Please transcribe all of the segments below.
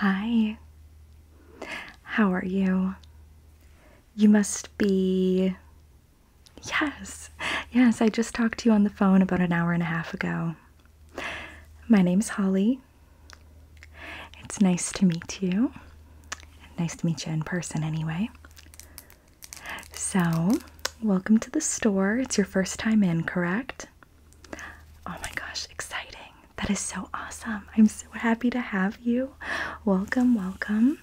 Hi. How are you? You must be... Yes, I just talked to you on the phone about an hour and a half ago. My name's Holly. It's nice to meet you. Nice to meet you in person anyway. So, welcome to the store. It's your first time in, correct? Oh my gosh, exciting. That is so awesome. I'm so happy to have you. Welcome, welcome.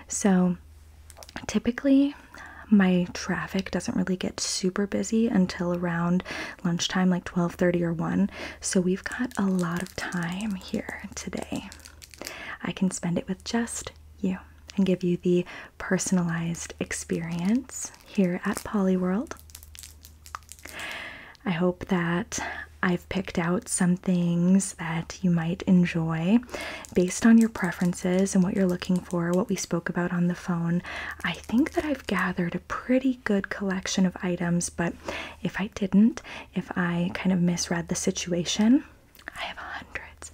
So, typically, my traffic doesn't really get super busy until around lunchtime, like 12:30 or 1. So we've got a lot of time here today. I can spend it with just you and give you the personalized experience here at Polyworld. I hope that I've picked out some things that you might enjoy based on your preferences and what you're looking for, what we spoke about on the phone. I think that I've gathered a pretty good collection of items, but if I didn't, if I kind of misread the situation, I have hundreds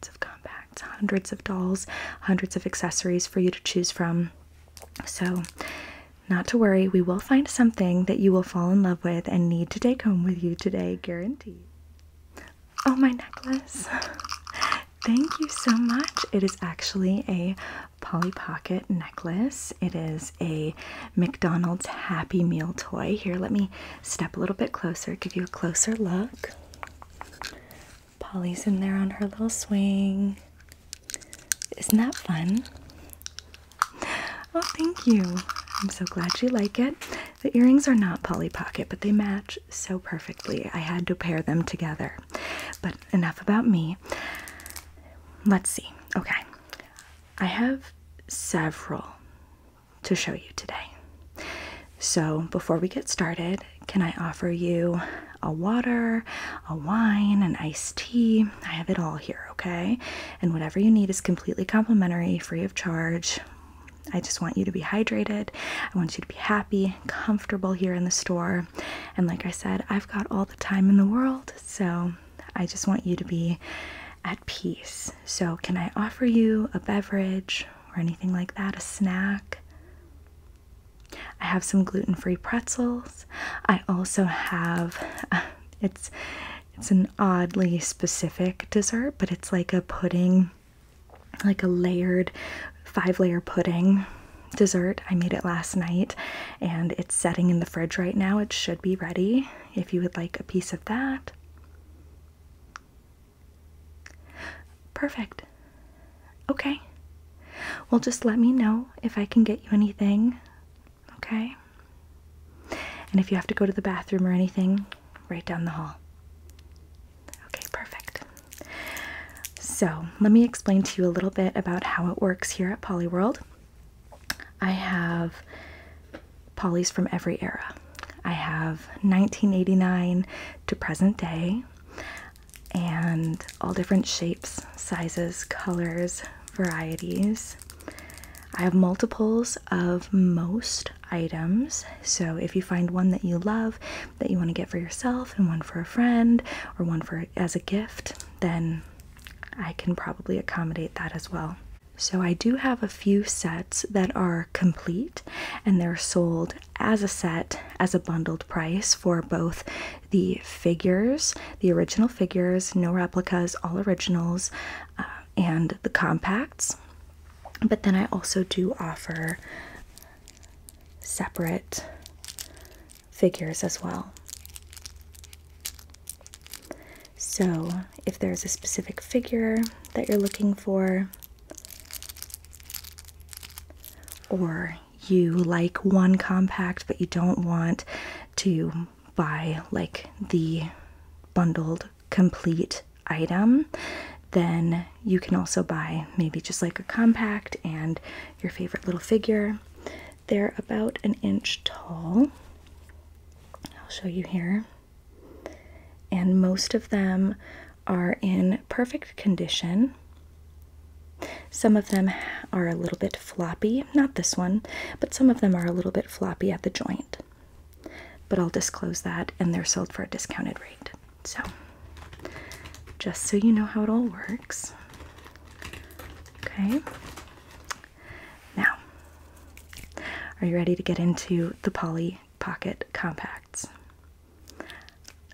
of compacts, hundreds of dolls, hundreds of accessories for you to choose from. So, not to worry, we will find something that you will fall in love with and need to take home with you today, guaranteed. Oh, my necklace. Thank you so much. It is actually a Polly Pocket necklace. It is a McDonald's Happy Meal toy. Here, let me step a little bit closer, give you a closer look. Polly's in there on her little swing. Isn't that fun? Oh, thank you. I'm so glad you like it. The earrings are not Polly Pocket, but they match so perfectly. I had to pair them together. But enough about me. Let's see. Okay. I have several to show you today. So before we get started, can I offer you a water, a wine, an iced tea? I have it all here, okay? And whatever you need is completely complimentary, free of charge. I just want you to be hydrated. I want you to be happy, comfortable here in the store. And like I said, I've got all the time in the world, so I just want you to be at peace. So can I offer you a beverage or anything like that, a snack? I have some gluten-free pretzels. I also have, it's an oddly specific dessert, but it's like a pudding, like a layered 5-layer pudding dessert. I made it last night and it's setting in the fridge right now. It should be ready if you would like a piece of that. Perfect. Okay. Well, just let me know if I can get you anything. Okay? And if you have to go to the bathroom or anything, right down the hall. Okay, perfect. So, let me explain to you a little bit about how it works here at Polyworld. I have Pollys from every era. I have 1989 to present day, and all different shapes, sizes, colors, varieties. I have multiples of most items, so if you find one that you love, that you want to get for yourself, and one for a friend, or one for as a gift, then I can probably accommodate that as well. So I do have a few sets that are complete, and they're sold as a set, as a bundled price for both the figures, the original figures, no replicas, all originals, and the compacts. But then I also do offer separate figures as well. So if there's a specific figure that you're looking for, or you like one compact but you don't want to buy like the bundled complete item, then you can also buy maybe just like a compact and your favorite little figure. They're about 1 inch tall. I'll show you here. And most of them are in perfect condition. Some of them are a little bit floppy, not this one, but some of them are a little bit floppy at the joint. But I'll disclose that, and they're sold for a discounted rate. So, just so you know how it all works, Okay. Now, are you ready to get into the Polly Pocket Compacts?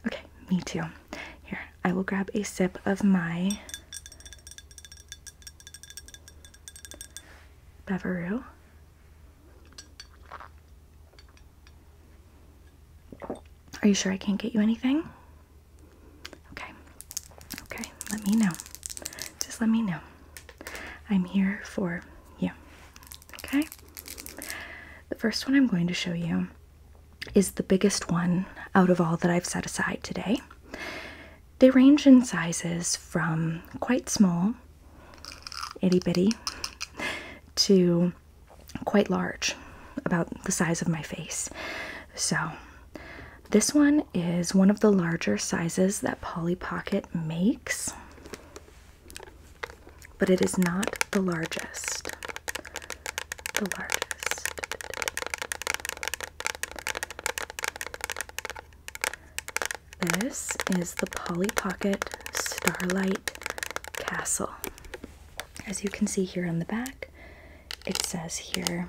Okay, me too. Here, I will grab a sip of my Beveroo. Are you sure I can't get you anything? Okay. Okay, let me know. Just let me know. I'm here for you. Okay? The first one I'm going to show you is the biggest one out of all that I've set aside today. They range in sizes from quite small, itty bitty, to quite large, about the size of my face. So this one is one of the larger sizes that Polly Pocket makes, but it is not the largest. The largest. This is the Polly Pocket Starlight Castle. As you can see here on the back, it says here,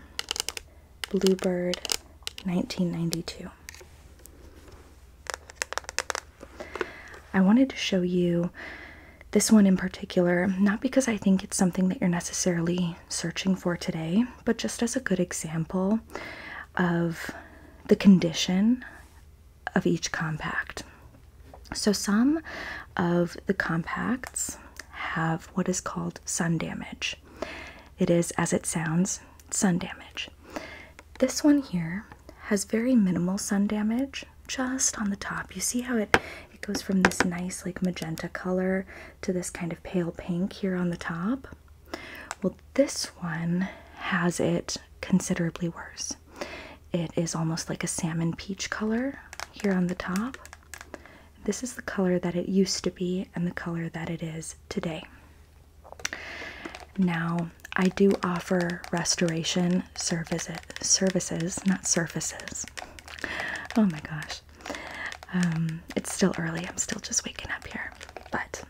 Bluebird 1992. I wanted to show you this one in particular, not because I think it's something that you're necessarily searching for today, but just as a good example of the condition of each compact. So some of the compacts have what is called sun damage. It is, as it sounds, sun damage. This one here has very minimal sun damage just on the top. You see how it goes from this nice like magenta color to this kind of pale pink here on the top? Well, this one has it considerably worse. It is almost like a salmon peach color here on the top. This is the color that it used to be and the color that it is today. Now, I do offer restoration services, not surfaces. Oh my gosh. It's still early. I'm still just waking up here. But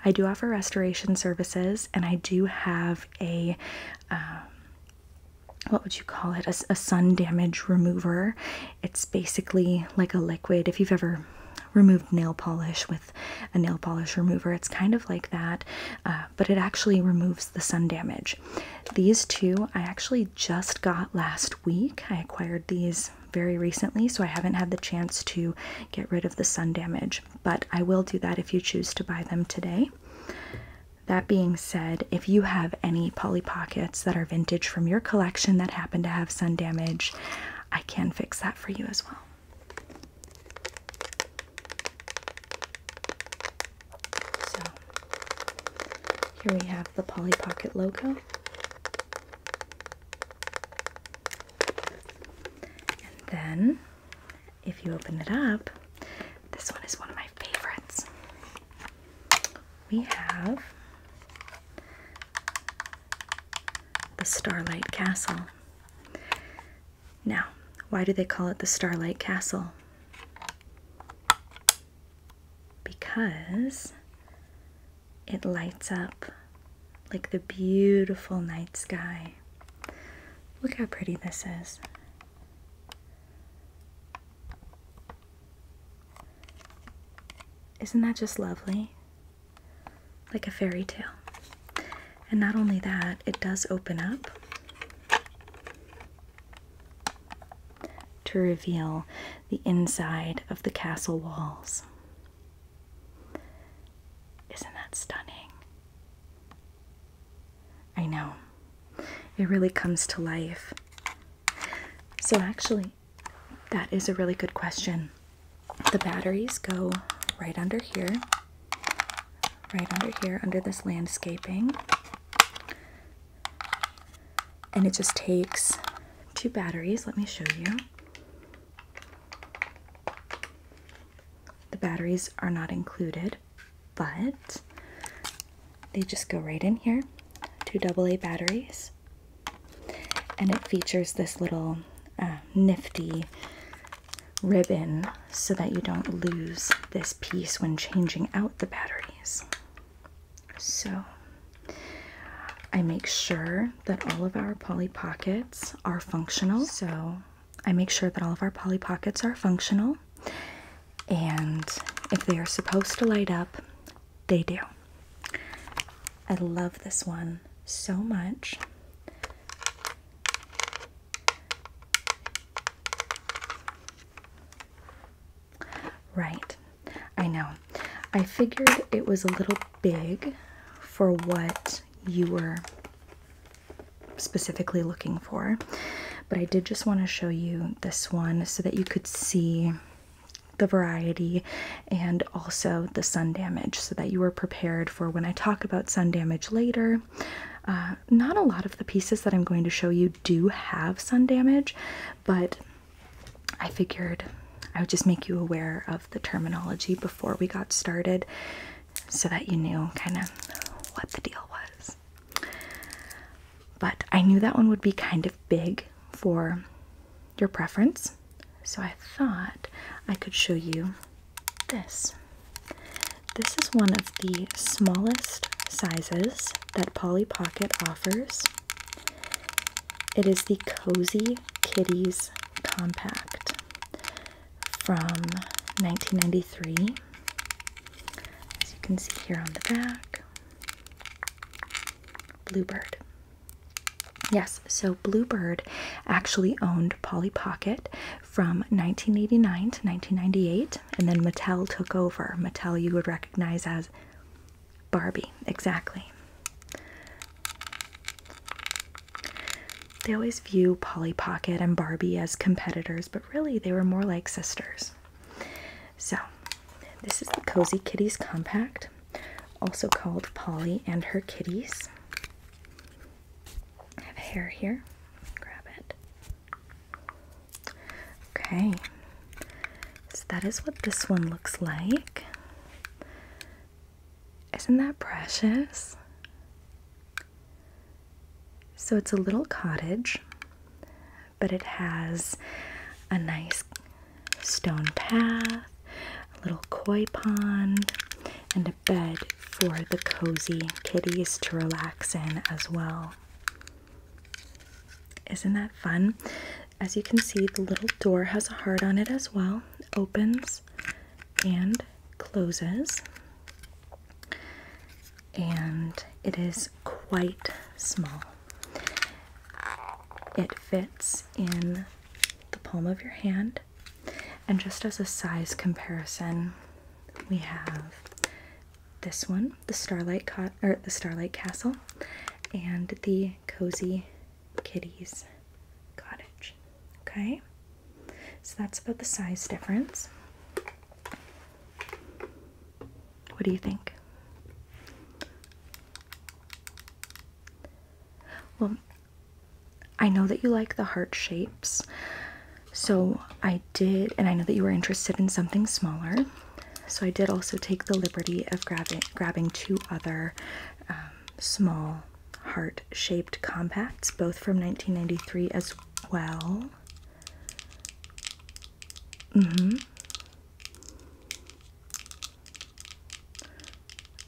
I do offer restoration services, and I do have a, what would you call it? A sun damage remover. It's basically like a liquid. If you've ever removed nail polish with a nail polish remover, it's kind of like that, but it actually removes the sun damage. These two I actually just got last week. I acquired these very recently, so I haven't had the chance to get rid of the sun damage, but I will do that if you choose to buy them today. That being said, if you have any Polly Pockets that are vintage from your collection that happen to have sun damage, I can fix that for you as well. So here we have the Polly Pocket logo. Then, if you open it up, this one is one of my favorites. We have the Starlight Castle. Now, why do they call it the Starlight Castle? Because it lights up like the beautiful night sky. Look how pretty this is. Isn't that just lovely? Like a fairy tale. And not only that, it does open up to reveal the inside of the castle walls. Isn't that stunning? I know. It really comes to life. So actually, that is a really good question. The batteries go right under here, under this landscaping. And it just takes 2 batteries. Let me show you. The batteries are not included, but they just go right in here. 2 AA batteries. And it features this little nifty ribbon so that you don't lose this piece when changing out the batteries. So I make sure that all of our Polly Pockets are functional. So I make sure that all of our Polly Pockets are functional, and if they are supposed to light up, they do. I love this one so much. Right, I know. I figured it was a little big for what you were specifically looking for, but I did just want to show you this one so that you could see the variety and also the sun damage, so that you were prepared for when I talk about sun damage later. Not a lot of the pieces that I'm going to show you do have sun damage, but I figured I would just make you aware of the terminology before we got started so that you knew kind of what the deal was. But I knew that one would be kind of big for your preference, so I thought I could show you this. This is one of the smallest sizes that Polly Pocket offers. It is the Cozy Kitties Compact from 1993. As you can see here on the back, Bluebird. Yes, so Bluebird actually owned Polly Pocket from 1989 to 1998, and then Mattel took over. Mattel you would recognize as Barbie, exactly. They always view Polly Pocket and Barbie as competitors, but really they were more like sisters. So, this is the Cozy Kitties Compact, also called Polly and Her Kitties. I have hair here. Grab it. Okay. So that is what this one looks like. Isn't that precious? So it's a little cottage, but it has a nice stone path, a little koi pond, and a bed for the cozy kitties to relax in as well. Isn't that fun? As you can see, the little door has a heart on it as well. It opens and closes. And it is quite small. It fits in the palm of your hand. And just as a size comparison, we have this one, the Starlight Castle, and the Cozy Kitties Cottage. Okay, so that's about the size difference. What do you think? Well, I know that you like the heart shapes, so I did, and I know that you were interested in something smaller, so I did also take the liberty of grabbing two other small heart-shaped compacts, both from 1993 as well.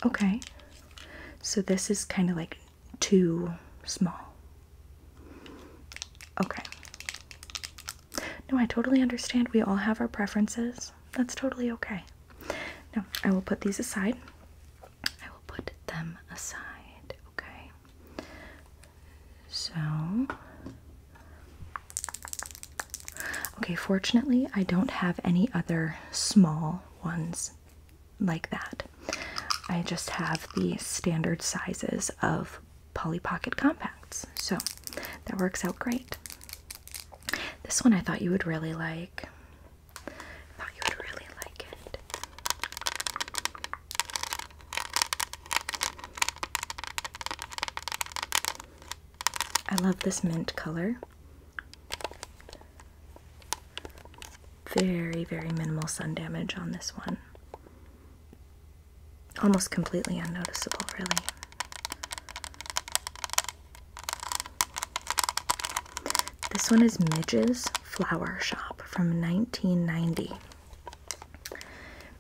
Okay, so this is kind of like too small. Okay. No, I totally understand. We all have our preferences. That's totally okay. Now, I will put these aside. I will put them aside, okay? So, okay, fortunately, I don't have any other small ones like that. I just have the standard sizes of Polly Pocket compacts, so that works out great. This one I thought you would really like. It. I love this mint color. Very, very minimal sun damage on this one. Almost completely unnoticeable, really. This one is Midge's Flower Shop from 1990.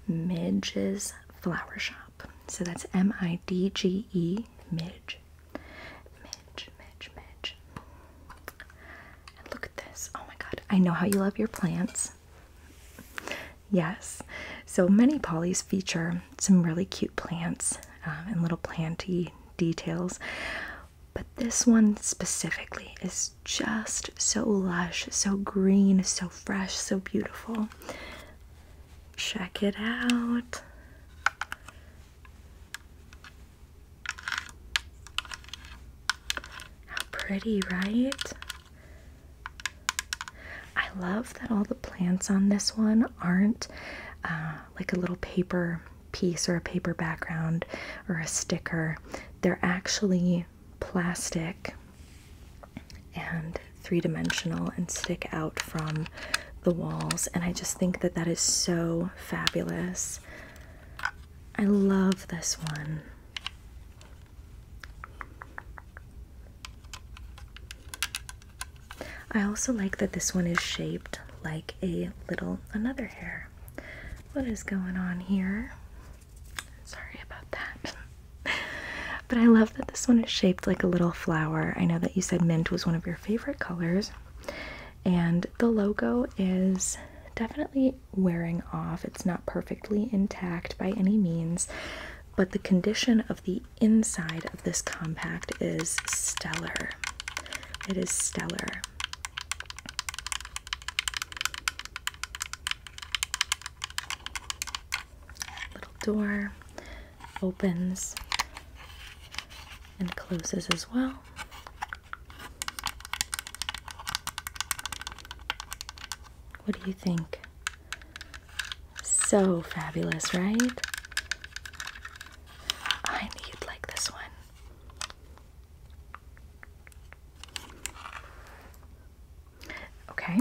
Midge's Flower Shop. So that's M-I-D-G-E, Midge. I know how you love your plants. Yes, so many polys feature some really cute plants and little planty details, but this one specifically is just so lush, so green, so fresh, so beautiful. Check it out. How pretty, right? I love that all the plants on this one aren't like a little paper piece or a paper background or a sticker. They're actually plastic and three-dimensional and stick out from the walls, and I just think that that is so fabulous. I love this one. I also like that this one is shaped like another hair. What is going on here? Sorry about that. But I love that this one is shaped like a little flower. I know that you said mint was one of your favorite colors. And the logo is definitely wearing off. It's not perfectly intact by any means, but the condition of the inside of this compact is stellar. It is stellar. Little door opens and closes as well. What do you think? So fabulous, right? I knew you'd like this one. Okay.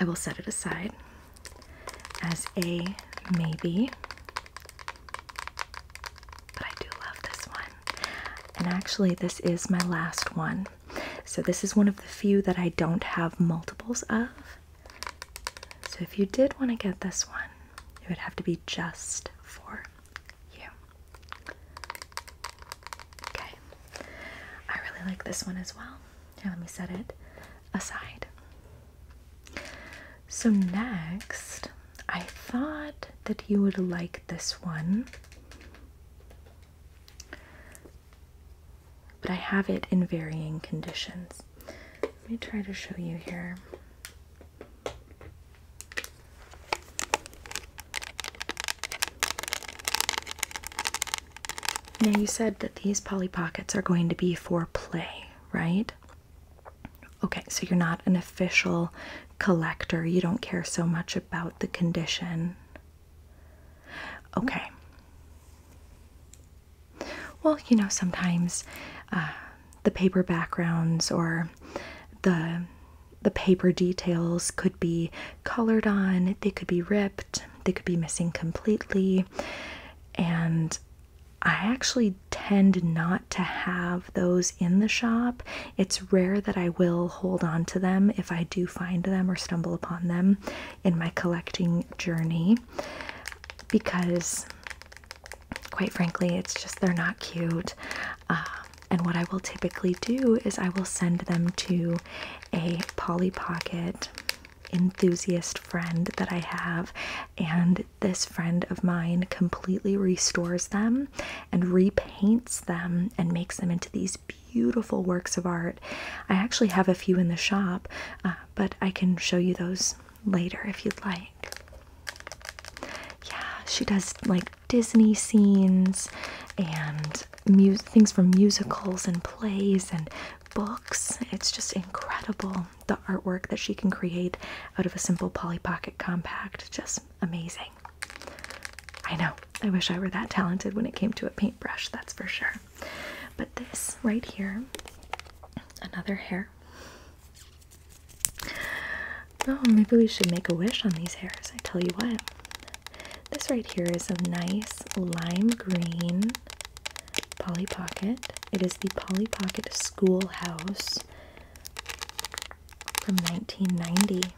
I will set it aside as a maybe. But I do love this one. And actually, this is my last one. So this is one of the few that I don't have multiples of. So if you did want to get this one, it would have to be just for you. Okay. I really like this one as well. Here, let me set it aside. So next, I thought that you would like this one, but I have it in varying conditions. Let me try to show you here. Now you said that these Polly Pockets are going to be for play, right? Okay, so you're not an official collector. You don't care so much about the condition. Okay. Well, you know, sometimes the paper backgrounds or the paper details could be colored on, they could be ripped, they could be missing completely, and I actually tend not to have those in the shop. It's rare that I will hold on to them if I do find them or stumble upon them in my collecting journey, because quite frankly, it's just they're not cute. And what I will typically do is I will send them to a Polly Pocket enthusiast friend that I have, and this friend of mine completely restores them and repaints them and makes them into these beautiful works of art. I actually have a few in the shop, but I can show you those later if you'd like. Yeah, she does like Disney scenes and things from musicals and plays and books. It's just incredible, the artwork that she can create out of a simple Polly Pocket compact. Just amazing. I know, I wish I were that talented when it came to a paintbrush, that's for sure. But this right here, another hair. Oh, maybe we should make a wish on these hairs. I tell you what, this right here is a nice lime green Polly Pocket. It is the Polly Pocket Schoolhouse from 1990.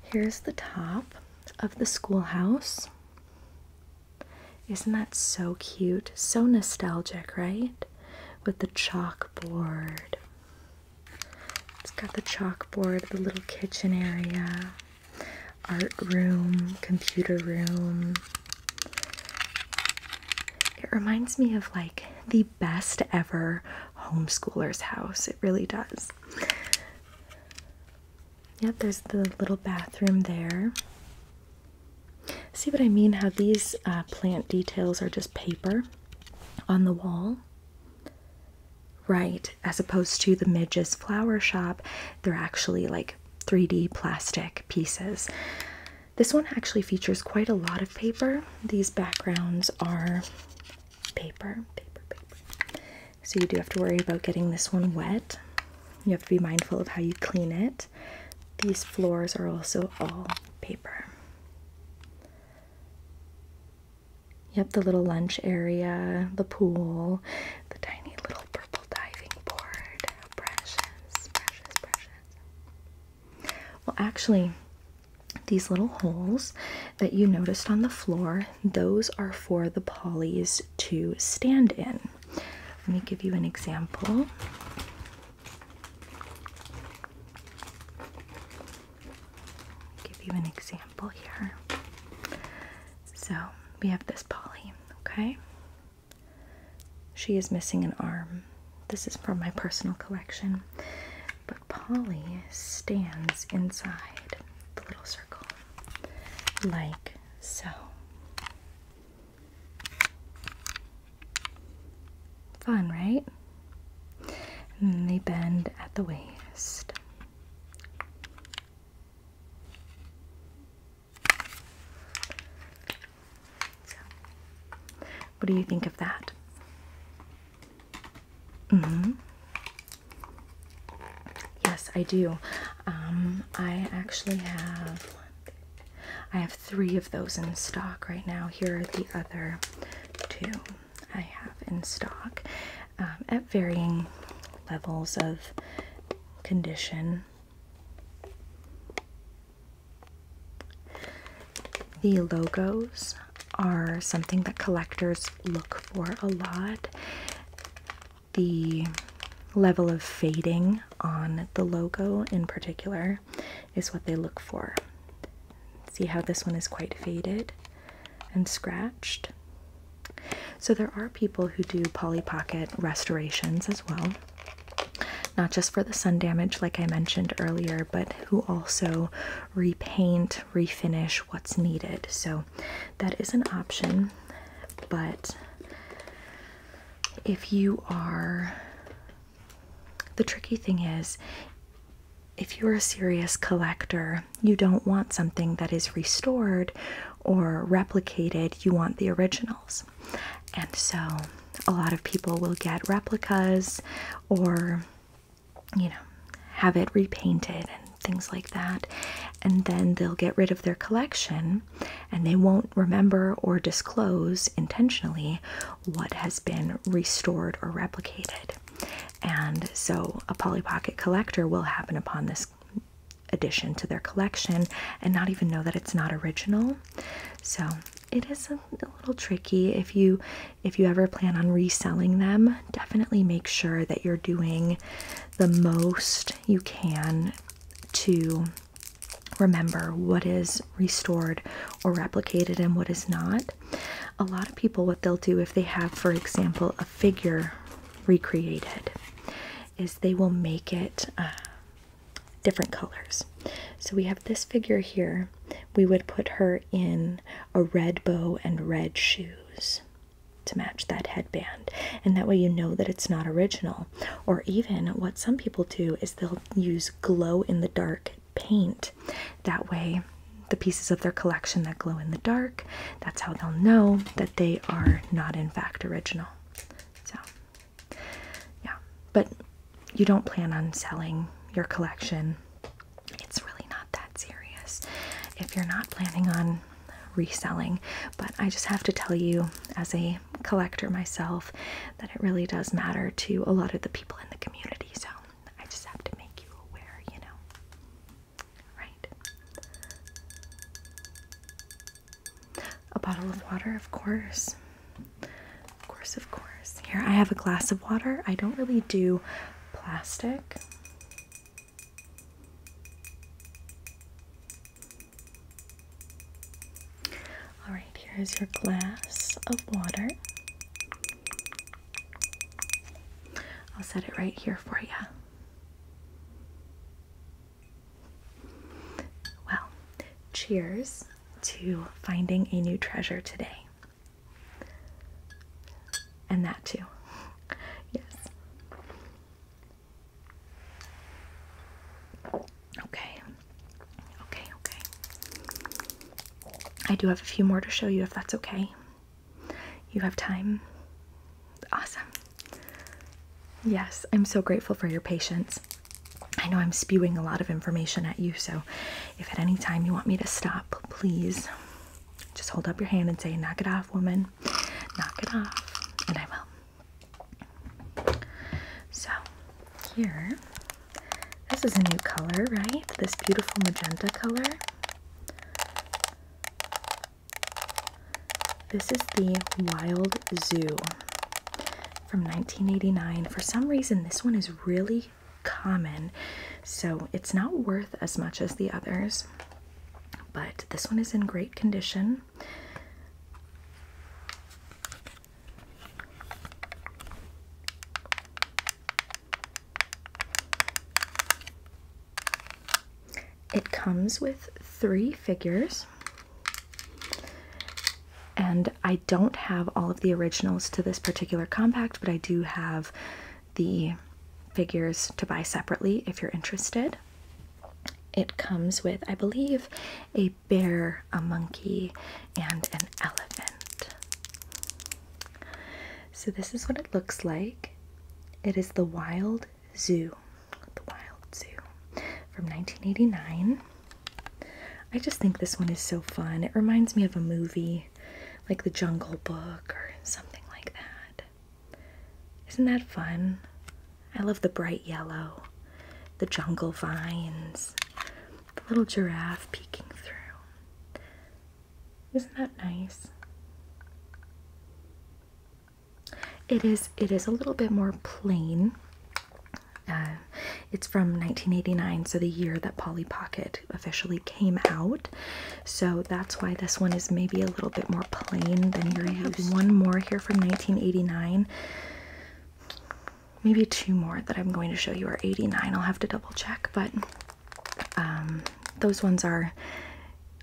Here's the top of the schoolhouse. Isn't that so cute? So nostalgic, right? With the chalkboard. It's got the chalkboard, the little kitchen area, art room, computer room. It reminds me of like the best ever homeschooler's house. It really does. Yep, there's the little bathroom there. See what I mean? How these plant details are just paper on the wall? Right, as opposed to the Midge's flower shop, they're actually like 3D plastic pieces. This one actually features quite a lot of paper. These backgrounds are paper. So you do have to worry about getting this one wet. You have to be mindful of how you clean it. These floors are also all paper. Yep, the little lunch area, the pool, the tiny little purple diving board. Precious, precious, precious. Well, actually, these little holes that you noticed on the floor, those are for the pollies to stand in. Let me give you an example. Here. So we have this Polly, okay? She is missing an arm. This is from my personal collection. But Polly stands inside the little circle, like so. Fun, right? And then they bend at the waist. What do you think of that? Yes, I do. I actually have, I have 3 of those in stock right now. Here are the other 2 I have in stock at varying levels of condition. The logos are something that collectors look for a lot. The level of fading on the logo in particular is what they look for. See how this one is quite faded and scratched? So there are people who do Polly Pocket restorations as well. Not just for the sun damage like I mentioned earlier, but who also repaint, refinish what's needed. So that is an option, but if you are, the tricky thing is, if you're a serious collector, you don't want something that is restored or replicated, you want the originals. And so a lot of people will get replicas or, you know, have it repainted and things like that, and then they'll get rid of their collection and they won't remember or disclose intentionally what has been restored or replicated. And so a Polly Pocket collector will happen upon this addition to their collection and not even know that it's not original. So it is a little tricky. If you ever plan on reselling them, definitely make sure that you're doing the most you can to remember what is restored or replicated and what is not. A lot of people, what they'll do if they have, for example, a figure recreated, is they will make it different colors. So we have this figure here. We would put her in a red bow and red shoes to match that headband, and that way you know that it's not original. Or even what some people do is they'll use glow in the dark paint. That way the pieces of their collection that glow in the dark, that's how they'll know that they are not in fact original. So yeah, but you don't plan on selling your collection. It's really not that serious if you're not planning on reselling. But I just have to tell you, as a collector myself, that it really does matter to a lot of the people in the community. So I just have to make you aware, you know. Right. A bottle of water, of course. Of course, of course. Here, I have a glass of water. I don't really do plastic. All right, here's your glass of water. I'll set it right here for you. Well, cheers to finding a new treasure today. And that too. Yes. Okay. Okay, okay. I do have a few more to show you if that's okay. You have time? Awesome. Yes, I'm so grateful for your patience. I know I'm spewing a lot of information at you, so if at any time you want me to stop, please just hold up your hand and say, "Knock it off, woman. Knock it off." And I will. So, here, this is a new color, right? This beautiful magenta color. This is the Wild Zoo from 1989. For some reason, this one is really common, so it's not worth as much as the others, but this one is in great condition. It comes with 3 figures. And I don't have all of the originals to this particular compact, but I do have the figures to buy separately if you're interested. It comes with, I believe, a bear, a monkey, and an elephant. So this is what it looks like. It is the Wild Zoo. The Wild Zoo from 1989. I just think this one is so fun. It reminds me of a movie like The Jungle Book or something like that. Isn't that fun? I love the bright yellow, the jungle vines, the little giraffe peeking through. Isn't that nice? It is a little bit more plain. It's from 1989, so the year that Polly Pocket officially came out. So that's why this one is maybe a little bit more plain than your usual. One more here from 1989. Maybe 2 more that I'm going to show you are 89. I'll have to double check, but those ones are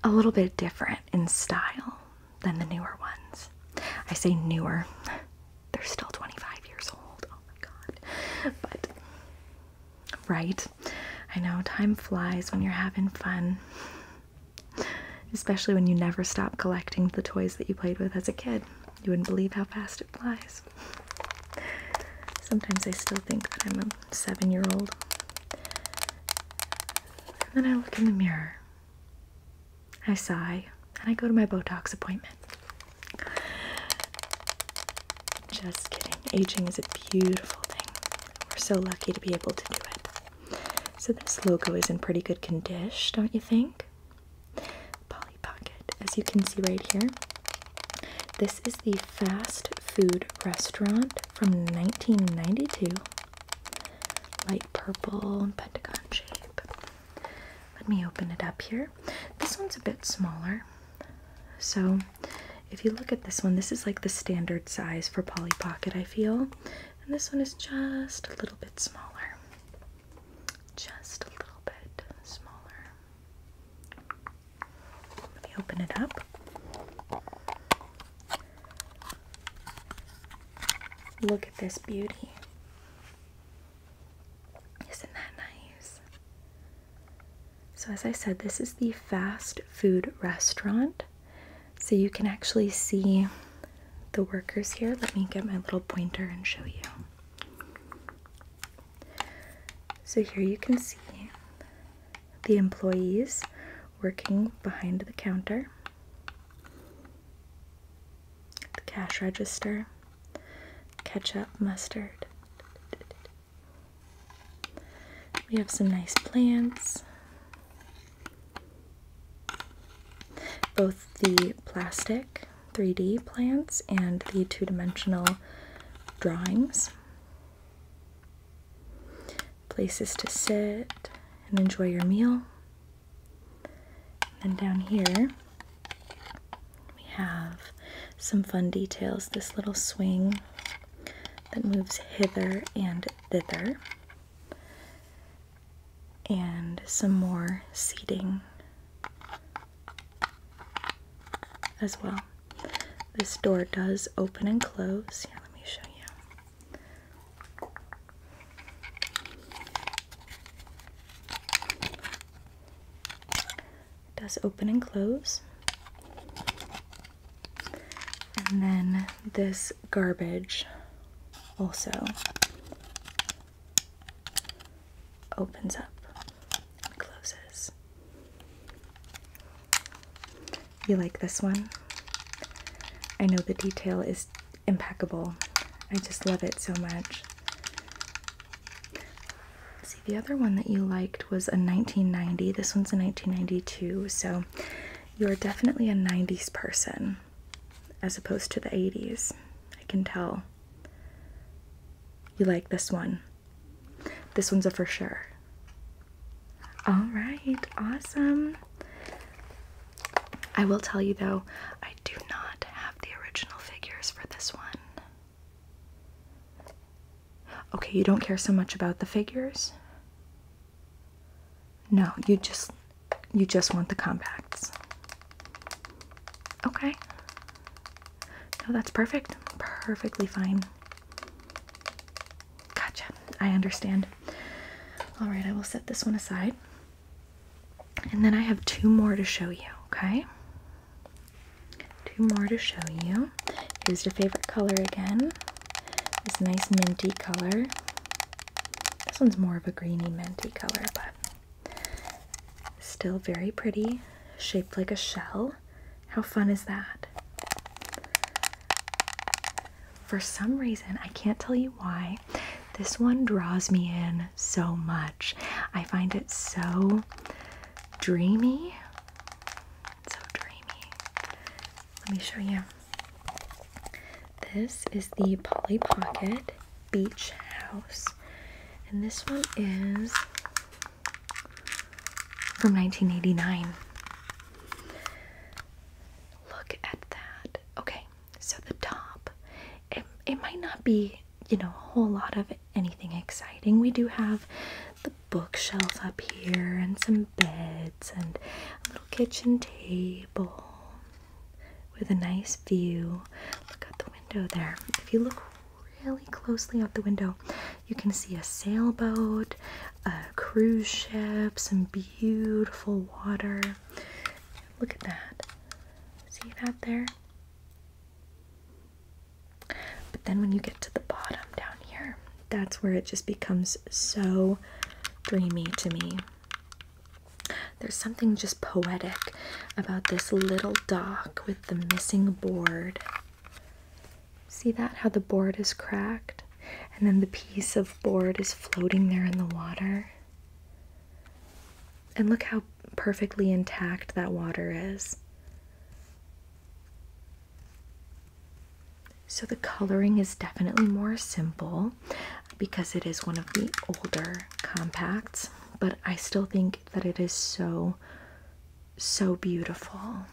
a little bit different in style than the newer ones. I say newer. They're still 25 years old. Oh my god. But right? I know, time flies when you're having fun. Especially when you never stop collecting the toys that you played with as a kid. You wouldn't believe how fast it flies. Sometimes I still think that I'm a 7-year-old. And then I look in the mirror. I sigh, and I go to my Botox appointment. Just kidding. Aging is a beautiful thing. We're so lucky to be able to do it. So this logo is in pretty good condition, don't you think? Polly Pocket, as you can see right here. This is the fast food restaurant from 1992. Light purple and pentagon shape. Let me open it up here. This one's a bit smaller. So if you look at this one, this is like the standard size for Polly Pocket, I feel. And this one is just a little bit smaller. Just a little bit smaller. Let me open it up. Look at this beauty. Isn't that nice? So as I said, this is the fast food restaurant. So you can actually see the workers here. Let me get my little pointer and show you. So here you can see the employees working behind the counter, the cash register, ketchup, mustard. We have some nice plants. Both the plastic 3D plants and the two-dimensional drawings. Places to sit and enjoy your meal. And down here we have some fun details. This little swing that moves hither and thither, and some more seating as well. This door does open and close. Here, let me show you. It does open and close. And then this garbage also opens up and closes. You like this one? I know the detail is impeccable. I just love it so much. See, the other one that you liked was a 1990. This one's a 1992, so you're definitely a 90s person as opposed to the 80s. I can tell. You like this one. This one's a for sure. All right, awesome. I will tell you though, I do not have the original figures for this one. Okay, you don't care so much about the figures? No, you just want the compacts. Okay. No, that's perfect. Perfectly fine. Gotcha. I understand. All right, I will set this one aside. And then I have two more to show you, okay? Two more to show you. Here's your favorite color again. This nice minty color. This one's more of a greeny minty color, but still very pretty. Shaped like a shell. How fun is that? For some reason, I can't tell you why, this one draws me in so much. I find it so dreamy. So dreamy. Let me show you. This is the Polly Pocket Beach House. And this one is from 1989. Look at that. Okay, so the top, it might not be, you know, a whole lot of anything exciting. We do have the bookshelf up here and some beds and a little kitchen table with a nice view. Look out the window there. If you look really closely out the window, you can see a sailboat, a cruise ship, some beautiful water. Look at that. See that there? But then when you get to the bottom down here, that's where it just becomes so dreamy to me. There's something just poetic about this little dock with the missing board. See that? How the board is cracked? And then the piece of board is floating there in the water. And look how perfectly intact that water is. So the coloring is definitely more simple because it is one of the older compacts, but I still think that it is so, so beautiful.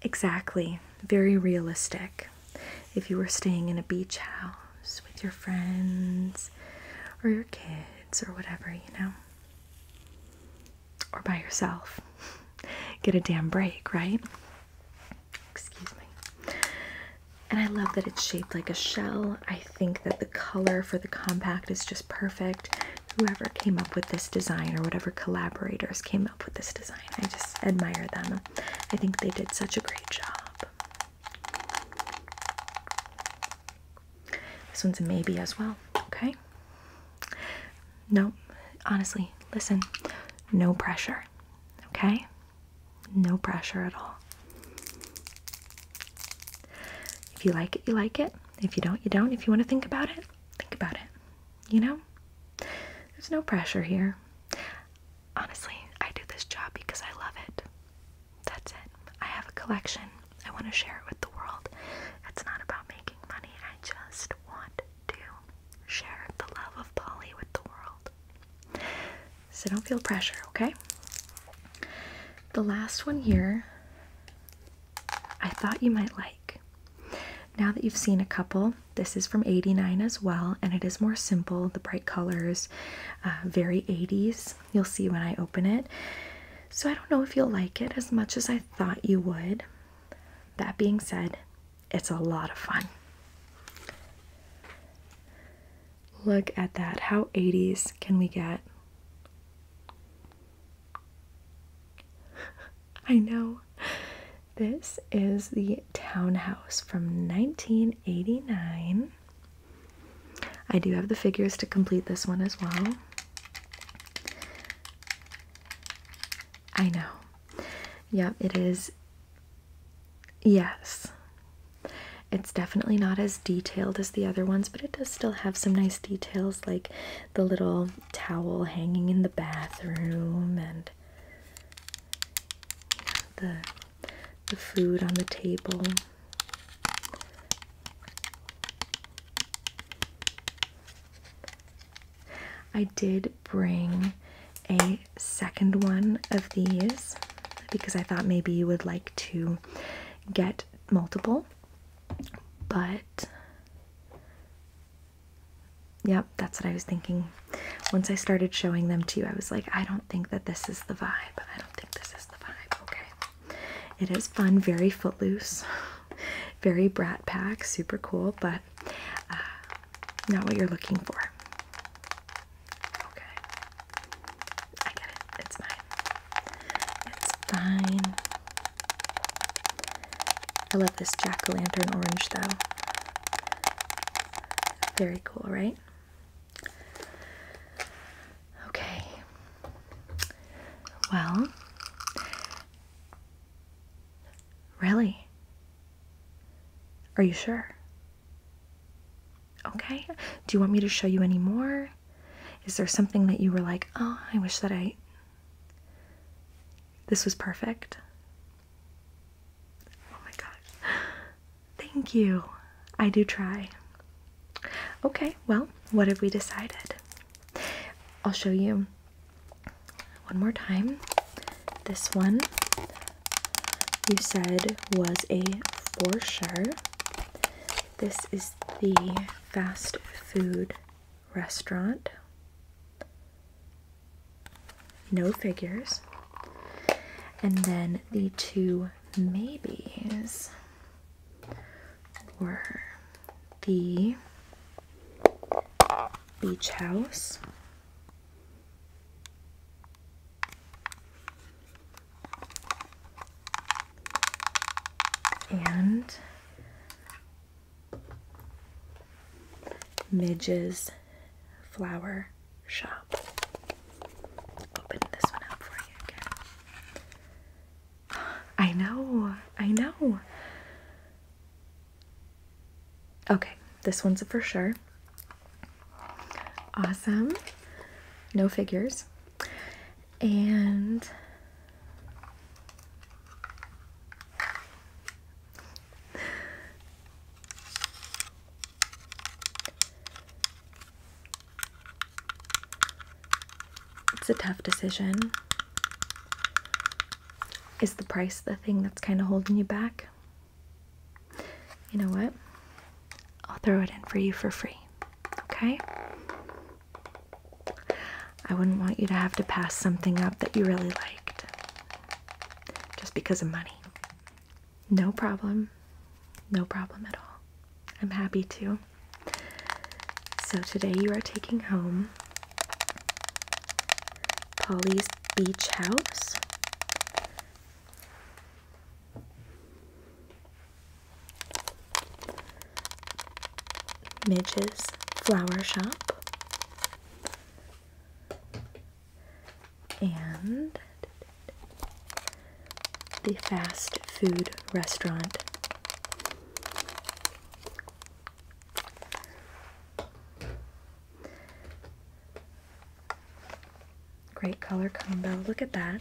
Exactly, very realistic. If you were staying in a beach house with your friends or your kids or whatever, you know, or by yourself. Get a damn break, right? Excuse me. And I love that it's shaped like a shell. I think that the color for the compact is just perfect. Whoever came up with this design or whatever collaborators came up with this design, I just admire them. I think they did such a great job. This one's a maybe as well, okay? No, honestly, listen, no pressure, okay? No pressure at all. If you like it, you like it. If you don't, you don't. If you want to think about it, think about it. You know? There's no pressure here. Honestly, I do this job because I love it. collection. I want to share it with the world. It's not about making money. I just want to share the love of Polly with the world. So don't feel pressure, okay? The last one here, I thought you might like. Now that you've seen a couple, this is from '89 as well, and it is more simple. The bright colors, very 80s. You'll see when I open it. So I don't know if you'll like it as much as I thought you would. That being said, it's a lot of fun. Look at that. How 80s can we get? I know. This is the townhouse from 1989. I do have the figures to complete this one as well. I know. Yeah, it is. Yes. It's definitely not as detailed as the other ones, but it does still have some nice details, like the little towel hanging in the bathroom and the food on the table. I did bring a second one of these because I thought maybe you would like to get multiple, but yep, that's what I was thinking. Once I started showing them to you, I was like, I don't think that this is the vibe. I don't think this is the vibe. Okay. It is fun, very footloose, very Brat Pack, super cool, but not what you're looking for. Okay. I get it. It's fine. It's fine. I love this jack-o'-lantern orange, though. Very cool, right? Okay. Well, really? Are you sure? Okay. Do you want me to show you any more? Is there something that you were like, oh, I wish that this was perfect? Oh my gosh. Thank you. I do try. Okay, well, what have we decided? I'll show you one more time. This one you said was a for sure. This is the fast food restaurant. No figures. And then the two maybes were the beach house and Midge's flower shop. Open this one up for you again. I know, I know. Okay, this one's a for sure. Awesome. No figures. And it's a tough decision. Is the price the thing that's kind of holding you back? You know what? I'll throw it in for you for free. Okay? I wouldn't want you to have to pass something up that you really liked just because of money. No problem. No problem at all. I'm happy to. So today you are taking home Polly's Beach House, Midge's Flower Shop, and the fast food restaurant. Great color combo. Look at that.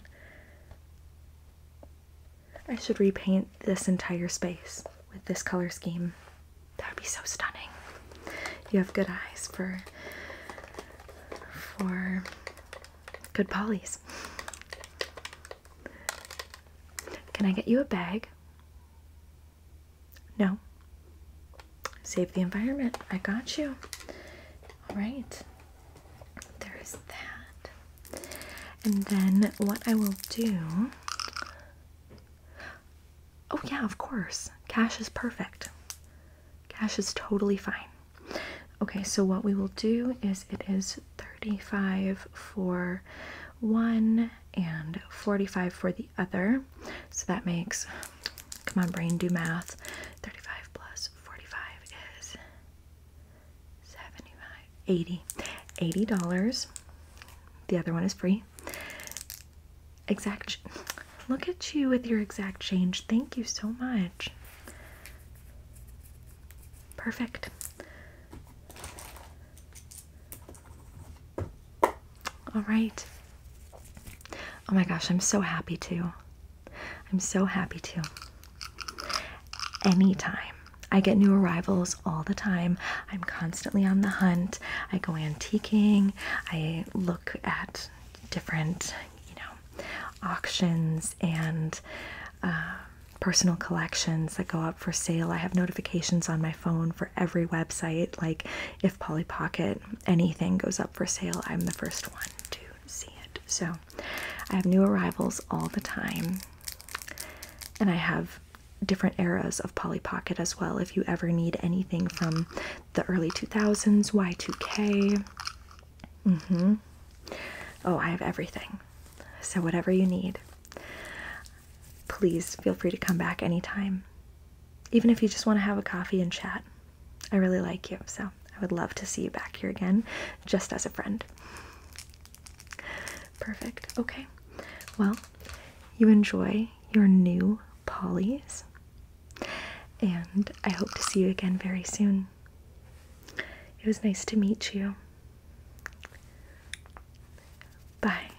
I should repaint this entire space with this color scheme. That would be so stunning. You have good eyes for good polys. Can I get you a bag? No. Save the environment. I got you. All right. There is that. And then what I will do... Oh yeah, of course. Cash is perfect. Cash is totally fine. Okay, so what we will do is it is 35 for one and 45 for the other. So that makes, come on brain, do math. 35 plus 45 is 75, 80. $80. The other one is free. Exact, look at you with your exact change. Thank you so much. Perfect. All right. Oh my gosh, I'm so happy to. I'm so happy to. Anytime. I get new arrivals all the time. I'm constantly on the hunt. I go antiquing. I look at different, auctions and personal collections that go up for sale. I have notifications on my phone for every website. Like if Polly Pocket, anything goes up for sale, I'm the first one to see it. So I have new arrivals all the time. And I have different eras of Polly Pocket as well. If you ever need anything from the early 2000s, Y2K. Oh, I have everything. So whatever you need, please feel free to come back anytime. Even if you just want to have a coffee and chat. I really like you, so I would love to see you back here again, just as a friend. Perfect. Okay. Well, you enjoy your new Pollies, and I hope to see you again very soon. It was nice to meet you. Bye.